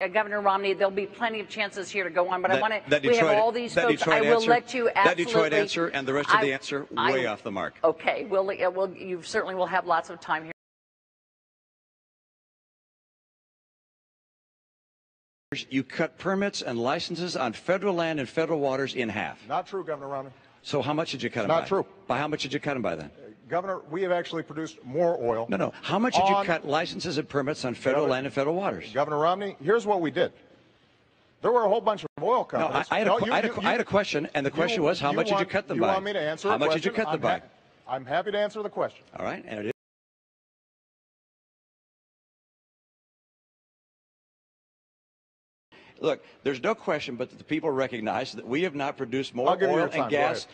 Governor Romney, there'll be plenty of chances here to go on, but I want to, we have all these folks. I will let you absolutely. That Detroit answer and the rest of the answer way off the mark. Okay, you certainly will have lots of time here. You cut permits and licenses on federal land and federal waters in half. Not true, Governor Romney. So how much did you cut them by? Not true. By how much did you cut them by then? Governor, we have actually produced more oil. No. How much did you cut licenses and permits on federal land and federal waters? Governor Romney, here's what we did. There were a whole bunch of oil companies. No, I had a question, and the question was, how much did you cut them by? You want me to answer How much did you cut them by? I'm happy to answer the question. All right, and it is. Look, there's no question but that the people recognize that we have not produced more oil and gas.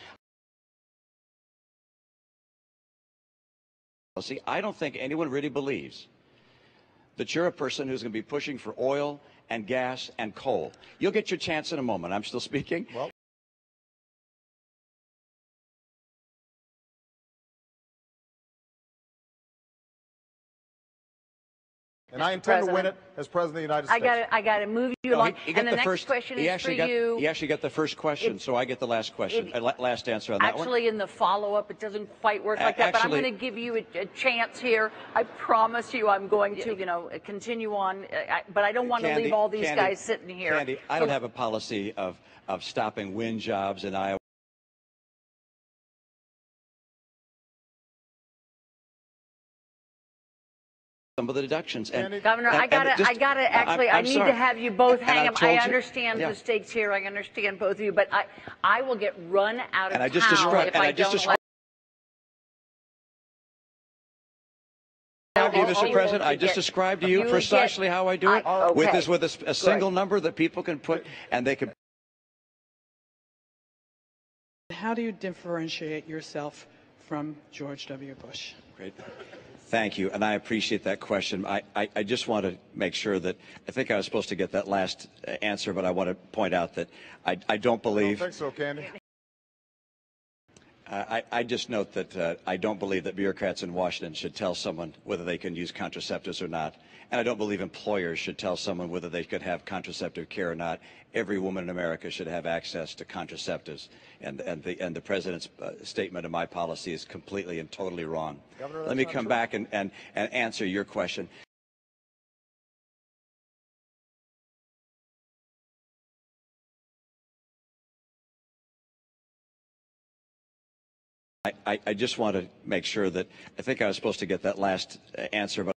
See, I don't think anyone really believes that you're a person who's going to be pushing for oil and gas and coal. You'll get your chance in a moment. I'm still speaking. Well, and I intend to win it as President of the United States. I got to move you along. And the next question is for you. He actually got the first question, so I get the last question, last answer on that one. Actually, in the follow-up, it doesn't quite work like that, but I'm going to give you a chance here. I promise you I'm going to, continue on, but I don't want to leave all these guys sitting here. Candy, I don't have a policy of stopping wind jobs in Iowa. Some of the deductions. And Governor, I need to have you both hang up. I understand the stakes here. I understand both of you, but I will get run out of town if I don't let. Mr. President, I just described to you precisely how I do it with a single number that people can put, and they can. How do you differentiate yourself from George W. Bush? Great. Thank you, and I appreciate that question. I just want to make sure that I think I was supposed to get that last answer, but I want to point out that I don't believe. I don't think so, Candy. I just note that I don't believe that bureaucrats in Washington should tell someone whether they can use contraceptives or not, and I don't believe employers should tell someone whether they could have contraceptive care or not. Every woman in America should have access to contraceptives, and the president's statement of my policy is completely and totally wrong. Governor, let me come back and answer your question. I just want to make sure that I think I was supposed to get that last answer, but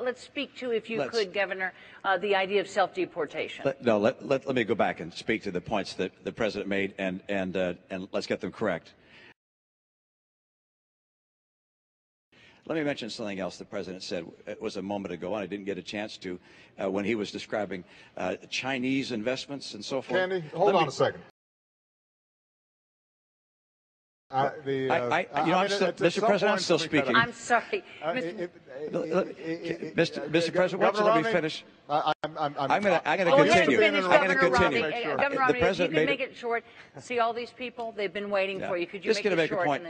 let's speak to, if you could, Governor, the idea of self-deportation. Let me go back and speak to the points that the president made, and let's get them correct. Let me mention something else the president said. It was a moment ago, and I didn't get a chance to, when he was describing Chinese investments and so forth. Candy, hold on a second. Mr. President, I'm still speaking. I'm sorry. Mr. President, why don't you let me finish? I'm going to continue. I'm going to continue. Governor Romney, if you could make it short. See all these people? They've been waiting for you. Could you make it short?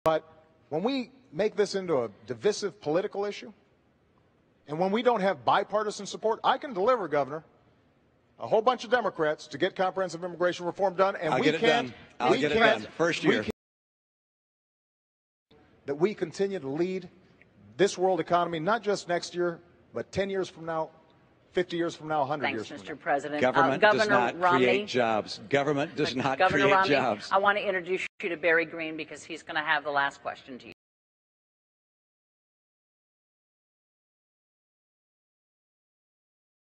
But when we make this into a divisive political issue, and when we don't have bipartisan support, I can deliver, Governor, a whole bunch of Democrats to get comprehensive immigration reform done, and I'll get it done. First year. That we continue to lead this world economy, not just next year, but 10 years from now, 50 years from now, 100 years from now. Thanks, Mr. President. Government does not create jobs. Government does not create jobs. I want to introduce you to Barry Green because he's going to have the last question to you.